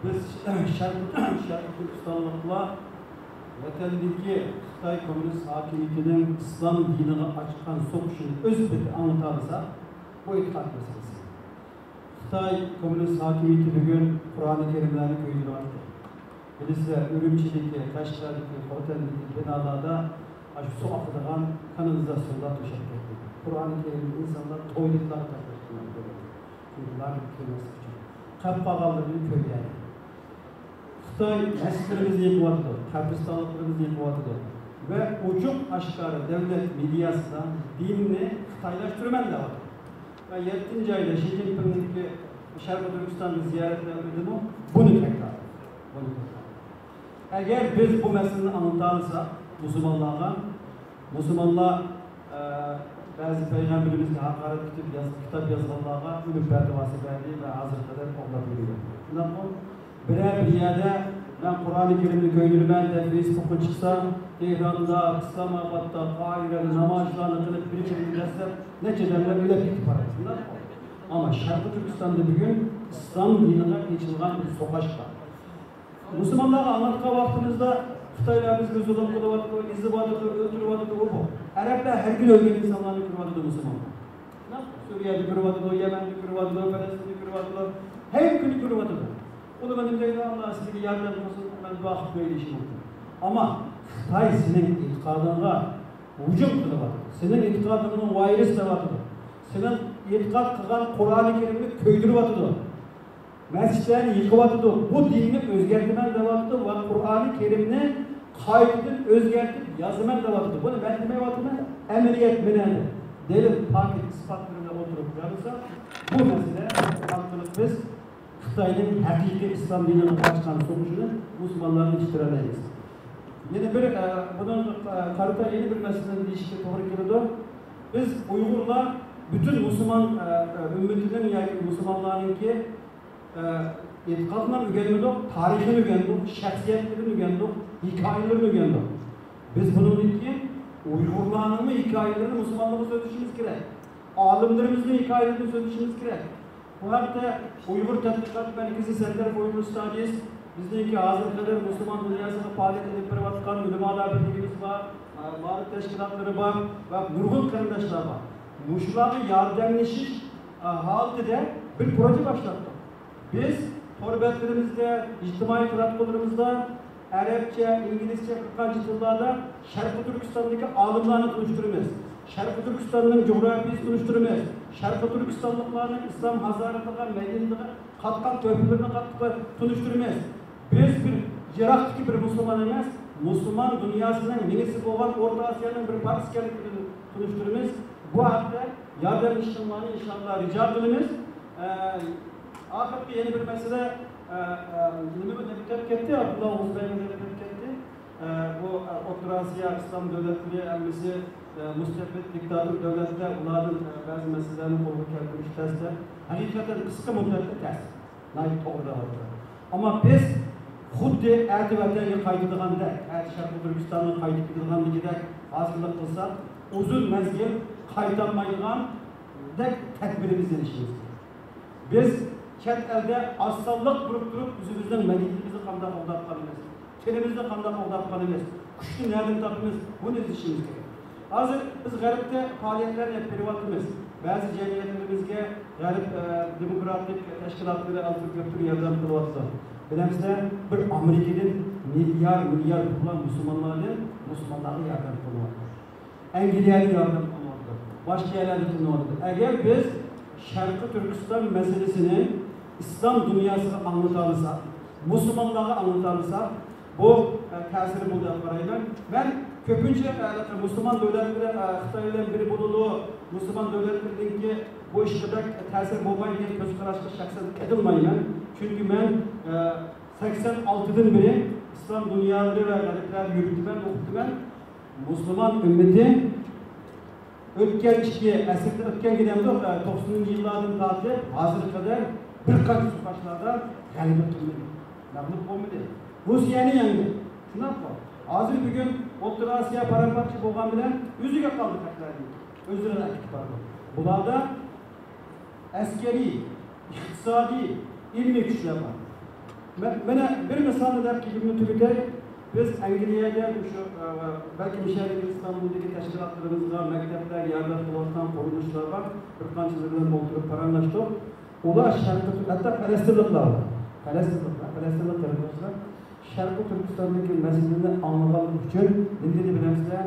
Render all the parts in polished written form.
Biz Şarkı Türkistanlıkla vatandaki Xitay Komünist hakimiyetinin İslam dinine açıkan sokuşunu özbeti anlatarsa bu itikat meselesi. Xitay Komünist hakimiyeti bugün Kur'an-ı Kerimlerini köydürüyordu. Bilisler Ürümçideki, Kaşgar'daki, Hotel'deki binalarda su akıdıgan kanalizasyonlar döşek etti. Kur'an-ı Kerim'de insanlar tuvaletler takmıştılar. Bunlar kıyması için. Kappağalarının köyleri. Xitay mescidlerimizi yıkıvatıdı, kabristanlıklarımızı yıkıvatıdı. Ve uçuk aşkarı devlet medyasından dinini Xitaylaştırman da var. Ve 7. ayda Xi Jinping'deki Şarkı Türkistan'ı ziyaretlerinde bunu tekrar. Eğer biz bu meseleyi anlatarsa Müslümanlar bazı peygamberimizle hakaret kitap yazılanlarga ümit berdivası verdi ve hazır kadar onlar veriyor. Bundan bir yerde ben Kur'an-ı Kerim'li köylülümen de Facebook'a çıksam, Tehran'da, İslamabad'da, Kahire'de namazlarını kılıp bir derse ne çedenler öyle bir parasından. Ama Şarkı Türkistan'da bugün İslam dinine geçilen bir sokaç var. Müslümanlara anlattığı vaktimizde Xitaylar biz gözüden kılıvatıdı, izdivatıdı, öldürüvatıdı, o bu. Araplar her gün öldüren insanlarını kırvatıdı Müslümanlar. Suriye'de kırvatıdı, Yemen'de kırvatıdı, Filistin'de kırvatıdı, her gün kırvatıdı. O da benim deyim Allah sizi yardım olsun, ben vakit böyle işim oldu. Ama Xitay senin itikadına hücum kılıvatıdı. Senin itikadının virüs davatıdı. Senin itikad kılan Kur'an-ı Kerim'i köydürüvatıdı. Mescidlerini yıkıvatıdı. Bu dinini özgertimen devatıdı ve Kur'an-ı Kerim'ini kaydedip, özgertip, yazımen devatıdı. Bunu ben demevatıdı, emeliyet meneli. Delil, paket, ispatlarıyla oturup yarırsa, bu mesele hakkılık biz Xitay'ın hakiki İslam dininin başkan sonucunu Müslümanların yetiştiremeyiz. Yine bir, bunun karıta yeni bir meselenin ilişki doğru geliyor. Biz Uygurlar, bütün Müslüman ümmetinin yani Müslümanlarınki etikadından ügendik, tarihini ügendik, şahsiyetlerini ügendik, hikayelerini ügendik. Biz bunun için Uygurlarının hikayelerini Müslümanlığı sözleşimiz gerek. Alimlerimizin hikayelerini sözleşimiz gerek. Bu hafta Uygur Tatbikat Merkezi Center for Uygur Studies bizdeki hazır kadar Müslüman dünyasında faaliyet edip privatkan ulemalar birliğimiz var, mağrib teşkilatları var ve nurgun kardeşler var. Muşlarla yardımlaşış halinde bir proje başlattık. Biz sohbetlerimizde, içtimai platformlarımızda Arapça, İngilizce 40. yıllarda Şarkı Türkistan'daki alimlerini konuşturmaz. Şarkı Türkistan'ın coğrafyasını konuşturmaz. Şarkı Türkistanlıklarının İslam hazaratına, medeniyetine kat töhfelerini konuşturmaz. Biz bir Irak'taki bir Müslüman emez, Müslüman dünyasının menisi olan Orta Asya'nın bir partisini konuşturmaz. Bu hafta yardım işlemlerini inşallah rica edilimiz. Ahirki yeni bir mesele Nümü'nde etti, Abdullah Oğuz Bey'in etti. Bu Orta Asya İslam devletleri emrisi müstebit diktatör devletler onların bazı meselelerini kolu keltiriş testi. Hakikaten kısa müddetli test. Nayit doğru da ama biz xuddi ertivatlarga qaytadiğanda, Şarkı Türkistan'ın qaytadiğında gidek hazırlık kılsak, uzun mezgil qaytanmaydigan tedbirimiz erişimiz. Biz chet elde assallık durup yüzümüzden medeniyetimizi qanday aldap qalamiz, kelimizni qanday aldap qalamiz, kuchni nereden tapamiz, bunu izleyişimiz gerek. Hazır biz Garip'te faaliyetler hep privatimiz. Bazı cemiyetlerimizge Garip demokratik teşkilatları altı götür yardım kılıvatı. Bilemizde bir Amerika'nın milyar tutulan Müslümanlara yardım kılıvatı. Engelliye yardım kılıvatı. Başka yerlerde kılıvatı. Eğer biz Şarkı Türkistan meselesini İslam dünyasına anlatalırsak, Müslümanlara anlatalırsak, bu tesiri burada yaparayım. Ben köpünce Müslüman devletleri Xitay'la biri bulunduğu Müslüman devletlerindeki bu işlerde tesir bulmayı göz kararışta şahsen edilmeyen. Çünkü ben 86'dan beri İslam dünyaları ve garipler yürütümen, okutumen Müslüman ümmeti ötken işki, esirde ötken gidemde 90. yıllardan tatlı hazır kadar birkaç başlarda galibiyet tutmadı. Mağlup olmadı. Rusya'nın yanında. Şuna bak. Hazır bir gün Orta Asya paramparça boğan bilen yüzüge kaldı taklarını. Özüren akit vardı. Bunlarda askeri, iktisadi, ilmi güçler var. Mana bir misolni deb gapimni tugatay. Biz Angliyaga shu balki Misharlik İstanbuldagi tashkilotlarimizga, maktabdagi yerlar qilayotgan qurilishlarga bir qancha bilan o'tirib paranlashdik. Ular sharqi hatto falastinliklar Sharqi Turkistondagi masalani anglagan uchun nima bilamsizlar?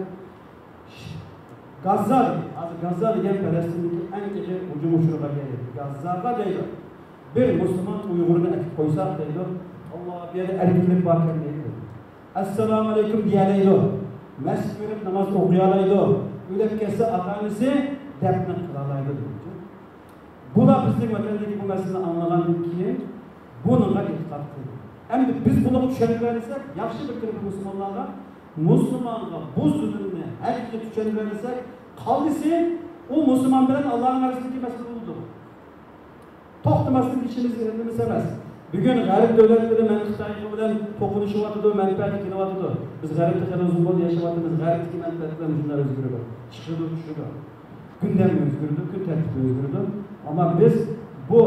Gazza degan Falastindagi eng kichik hujum uchragan yer. Gazzaga deydi. Bir Müslüman Uygur'unu etip koysak deydi. Allah bir yerde erkeklik varken deydi. Esselamu Aleyküm diyeleydi. Mescid verip namaz okuyalaydı. Ülep kesse atanesi defne kılalaydı. Bu da bizim vatandaki bu meseleyi anlayan ki bununla itikad kıldı. Hem de biz bunu düşünürsek, yaxşı bir kırık Müslümanlara bu zulümünü her iki düşünürsek, kaldıysa o Müslüman bilen Allah'ın arasındaki mesele oldu. Toxtamaslik işimiz emas. Bugun g'arib davlatlarda men Xitoy bilan to'qinishyapti, manfaat kelyapti. Biz g'aribda qanday zulm yashayapmiz, g'aribdagi manfaatlar shunday o'zgaradi. Chiqadi, tushadi. Gündem o'zgardi, kun tartibi o'zgardi. Ammo biz bu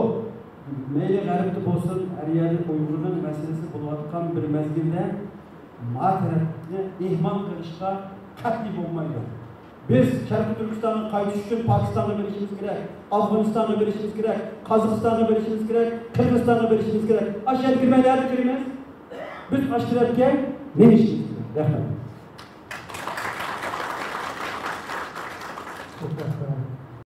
mayli g'aribda bo'lsin, har yerda Uyg'urning masalasi bo'layotgan bir mezgilda ma'tarafni ehmon qilishga qat'iy bo'lmaydi. Biz Sharqi Turkistonga qaytish uchun Pokistonga berishimiz kerak, Afg'onistonga berishimiz kerak, Qozog'istonga berishimiz kerak, Qirg'izistonga berishimiz kerak. Ashar kirmaylarni kiramiz. Biz ashtirabga ne ishimiz kerak? Rahmat.